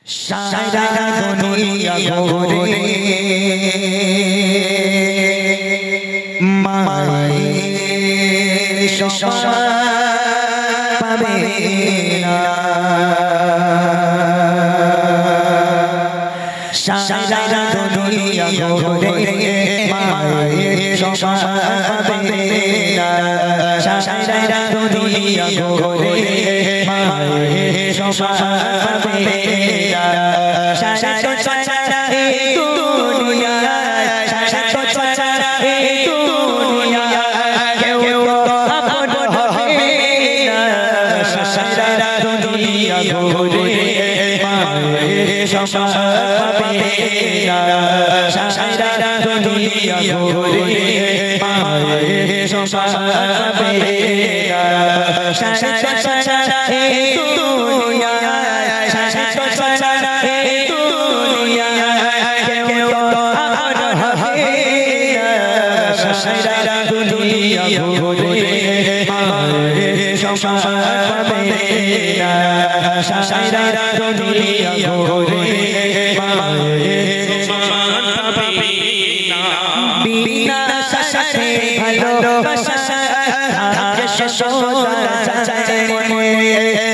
সারা দুনিয়া ঘুরে মায়ের সমান পাবে না। সারা দুনিয়া ঘুরে মায়ের সমান পাবে না। সারা দুনিয়া ঘুরে মায়ের সমান পাবে না। সারা দুনিয়া কেউ আপন হবে না। সারা দুনিয়া ঘুরে মায়ের সমান পাবে না। সারা দুনিয়া ঘুরে মায়ের সমান পাবে না। সারা দুনিয়া কেউ আপন হবে না। সারা দুনিয়া ঘুরে মায়ের সমান পাবে না। সারা দুনিয়া ঘুরে মায়ের সমান পাবে না। বিনা সাথে ভালোবাসা থাকে সোজা যায়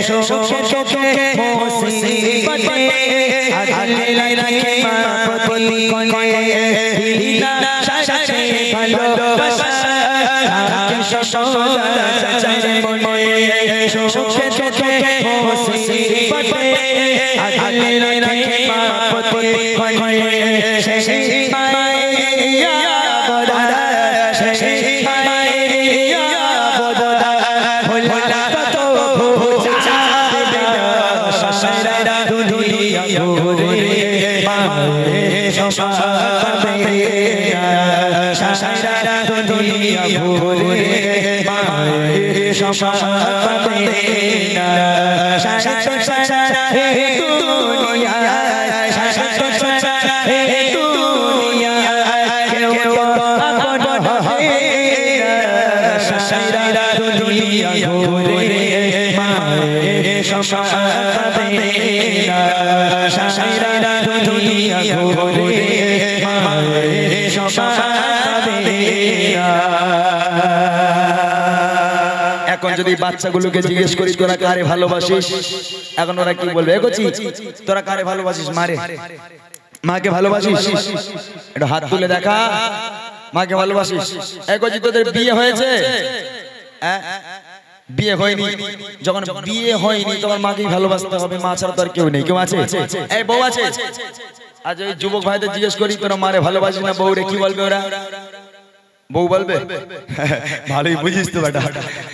সুখে দুঃখে মুসিবতে আগলে রাখে মা প্রতি বিনা সাথে ভালোবাসা থাকে সোজা যায় সুখে দুঃখে মুসিবতে আগলে রাখে মা প্রতি সেই মায়া বদলা সেই মায়া বদলা ভোলা কত বুঝাবে না। সারা দুনিয়া ঘুরে মায়ের সমান পাবে না। সারা দুনিয়া ঘুরে মায়ের সমান পাবে না। সারা দুনিয়া কেউ আপন হবে না। সারা দুনিয়া ঘুরে মায়ের সমান পাবে না। সারা দুনিয়া ঘুরে মায়ের সমান পাবে না। এখন যদি বাচ্চাগুলোকে জিজ্ঞেস করি তোরা কারে ভালোবাসিস, এখন ওরা কি বলবে? এগোচ্ছি, তোরা কারে ভালোবাসিস? মারে মাকে ভালোবাসিস? একটু হাত তুলে দেখা। মাকে ভালোবাসিস? এগোচ্ছি, তোদের বিয়ে হয়েছে? বিয়ে হয়নি। যখন বিয়ে হয়নি তখন মাকেই ভালোবাসতে হবে, মা ছাড়া তো আর কেউ নেই। কেউ আছে? এই বউ আছে? আজ ওই যুবক ভাইদের জিজ্ঞেস করি তোরা মারে ভালোবাসিস না বউ রে, কি বলবে ওরা? বউ বলবে? ভালোই বুঝিস তো বেটা,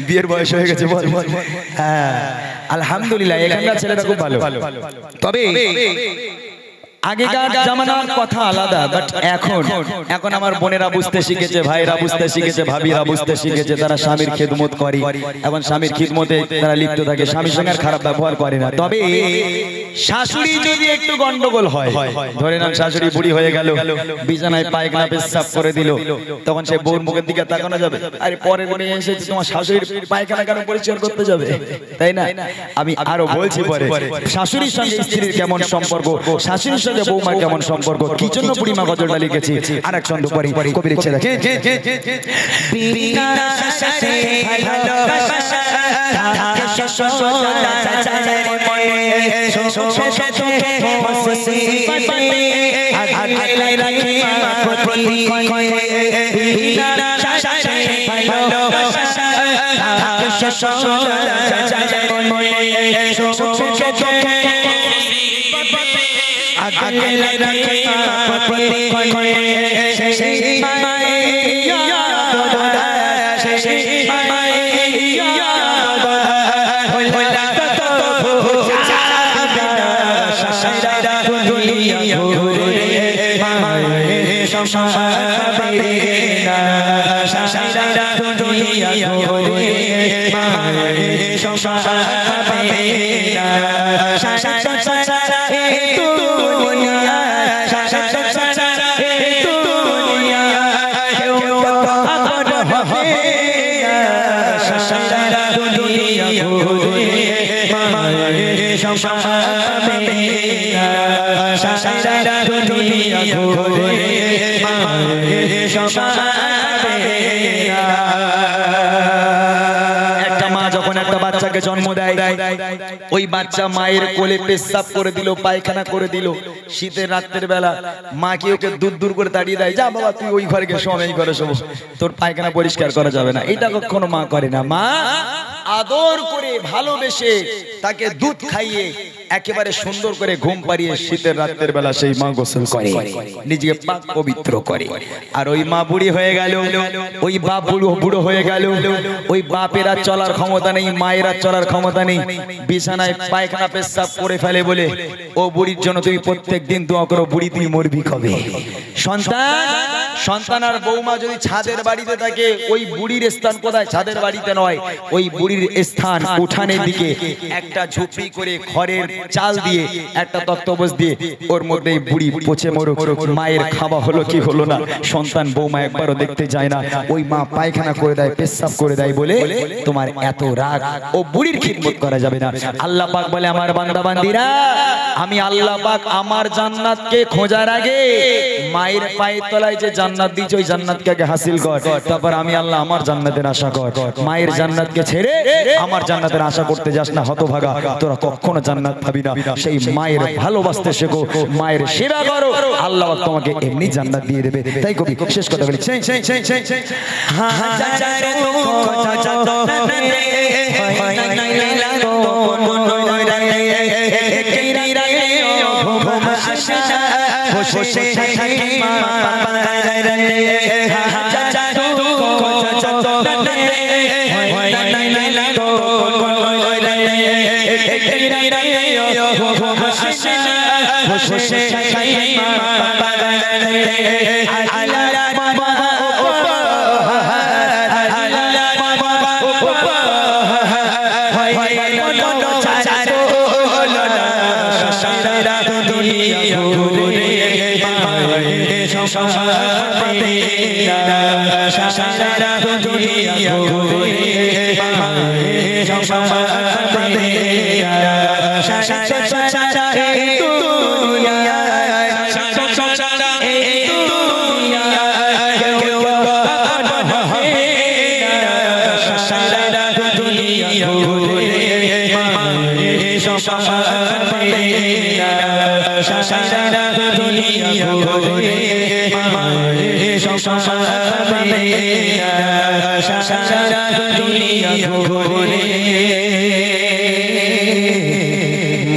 বিয়ের বয়স হয়ে গেছে। বল। হ্যাঁ আলহামদুলিল্লাহ, এখানকার ছেলেরা খুব ভালো। তবে আগেকার জামানার কথা আলাদা, বাট এখন আমার বোনেরা বুঝতে শিখেছে, ভাইরা বুঝতে শিখেছে, ভাবিরা বুঝতে শিখেছে। তারা স্বামীর খেদমত করে, এখন স্বামীর খিদমতে তারা লিপ্ত থাকে, স্বামীর সঙ্গে খারাপ ব্যবহার করে না। তবে শাশুড়ি যদি একটু গন্ডগোল হয়, ধরে নাম শাশুড়ি বুড়ি হয়ে গেল, বিছানায় পায়খানা পেশাব করে দিল, তখন সে বউর মুখের দিকে তাকানো যাবে? আরে পরের দিনে এসে তোমার শাশুড়ির পায়খানা কেন পরিষ্কার করতে যাবে, তাই না? আমি আরো বলছি পরে শাশুড়ির সঙ্গে স্ত্রীর কেমন সম্পর্ক, শাশুড়ির সঙ্গে বৌমার কেমন সম্পর্ক, কি জন্য বুড়িমা গজলটা লিখেছি। আরেক ছন্দ পড়ি, কবির ইচ্ছে দেখে। বিনা সাথে ভালোবাসা থাকে সোজা যায় সুখে দুঃখে মুসিবতে আগলে রাখে মা প্রতি বিনা সাথে ভালোবাসা থাকে সোজা যায় সুখে দুঃখে আগলে রাখে মা প্রতি সেই মায়া বদলা সেই মায়া বদলা ভোলা কত বুঝাবে না। সারা দুনিয়া ঘুরে মায়ের সমান পাবে না। সারা দুনিয়া ঘুরে মায়ের সমান পাবে না। সারা দুনিয়া ঘুরে মায়ের সমান পাবে না। দুনিয়া ঘুরে মায়ের সমানে একটা মা যখন একটা বাচ্চাকে জন্ম দেয় ওই বাচ্চা মায়ের কোলে পেশাব করে দিল পায়খানা করে দিল শীতের রাতের বেলা মা কি ওকে দূর দূর করে তাড়িয়ে দেয় যা বাবা তুই ওই ঘরে গিয়ে শোম এই ঘরে শোম তোর পায়খানা পরিষ্কার করা যাবে না এটা কখনো মা করে না মা আদর করে ভালোবেসে তাকে দুধ খাইয়ে একেবারে সুন্দর করে ঘুম পাড়িয়ে শীতের রাতের বেলা সেই মা গোসল করে নিজেকে পাক পবিত্র করে আর ওই মা বুড়ি হয়ে গেল ওই বাপ বুড়ো হয়ে গেল ওই বাপের আর চলার ক্ষমতা নেই মায়ের আর চলার ক্ষমতা নেই বিছানায় পায়খানা পেশাব করে ফেলে বলে ও বুড়ির জন্য তুমি প্রত্যেকদিন দোয়া করো বুড়ি তুই মরবি কবে সন্তান আর বৌমা যদি ছাদের বাড়িতে থাকে ওই বুড়ির স্থান কোথায় ছাদের বাড়িতে নয় ওই বুড়ির স্থান উঠানের দিকে একটা ঝুপড়ি করে খড়ের চাল দিয়ে একটা তক্তপোষ দিয়ে ওর মধ্যে বুড়ি পচে মরুক মায়ের খাওয়া হলো কি হলো না সন্তান বৌমা একবারও দেখতে যায় না ওই মা পায়খানা করে দেয় পেশাব করে দেয় বলে তোমার এত রাগ ও বুড়ির খিদমত করা যাবে না আল্লাহ পাক বলে আমার বান্দা বান্দিরা আমি আল্লাহ পাক আমার জান্নাতকে খোঁজার আগে মায়ের পায়ের তলায় যে জান্নাত দিয়েছে ওই জান্নাতকে আগে হাসিল কর তারপর আমি আল্লাহ আমার জান্নাতের আশা কর মায়ের জান্নাতকে ছেড়ে আমার জান্নাতের আশা করতে যাস না হতভাগা তোরা কখনো জান্নাত পাবি না সেই মায়ের ভালোবাসতে শেখো মায়ের সেবা করো আল্লাহ পাক তোমাকে এমনি জান্নাত দিয়ে দেবে তাই কবি শেষ কথা বলি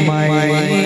মায়ের